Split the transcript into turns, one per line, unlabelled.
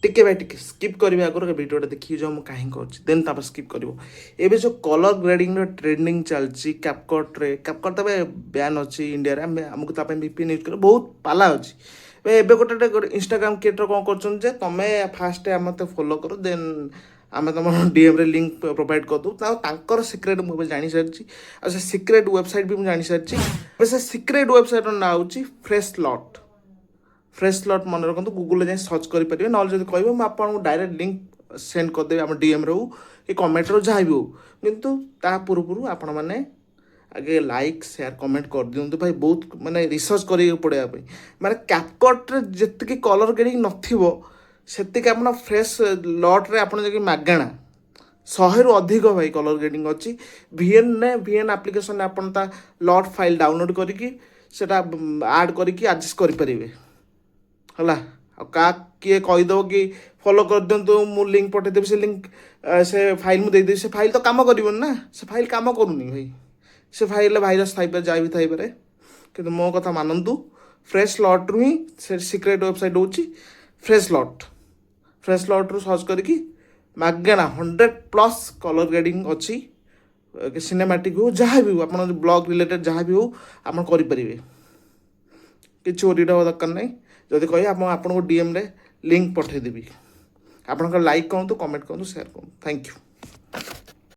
टिके बाय टिके स्किप करेंगे आगर भिडियो देखिए जो मुझे कहीं कर देन तापर स्किप कर एबे जो कलर ग्रेडिंग ट्रेंडिंग चलती कैपकट तो बैन अच्छी इंडिया रे आमको VPN यूज कर बहुत पाला अच्छी एबे गोटे इंस्टाग्राम क्रिएटर कौन कर तुम फास्ट मत फॉलो कर देन आम तुम DM रे लिंक प्रोवाइड करदे सिक्रेट मुझे जानी सारी और से सिक्रेट वेबसाइट भी मुझे जानी सारी से सिक्रेट वेबसाइट ना हूँ फ्रेश लट मन रखु गूगल जाए सर्च करेंगे ना जब कहे मुझे आपको डायरेक्ट लिंक सेंड करदेवी आम DM रे हो कि कमेंट रो जहाँ भी हो किंतु ता पूर्व आपण मैंने आगे लाइक शेयर कमेंट कर दिंतु भाई बहुत माने रिसर्च करें पड़े माने कैपकट जी कलर ग्रेडिंग नथिबो सेतिक आप फ्रेश लट्रे आप मागणा 100 रु अधिक भाई कलर ग्रेडिंग अच्छी VN आप्लिकेसन ने आप लट फाइल डाउनलोड करके आड करके एडजस्ट करेंगे है का किए कहीदेव कि फॉलो कर दिंतु मु लिंक पठेदेवी से लिंक से फाइल मुझे से फाइल तो काम कर ना से फाइल काम करूनी भाई से फाइल भाइरस थाईपे जा भी थाईपे कि मो कथा मानतु फ्रेश लट रु ही से सिक्रेट वेबसाइट हूँ फ्रेश लट रु सर्च करके मागेणा 100+ कलर ग्रेडिंग अच्छी सिनेमैटिक हो जहाँ भी हो आप ब्लॉग रिलेटेड जहाँ भी हो आप करेंगे कि चोरीटा हवा दरकार ना जदि कहे आपको DM रे लिंक पठेदेवी आप लाइक कहतु कमेंट कहतु शेयर कहतु थैंक यू।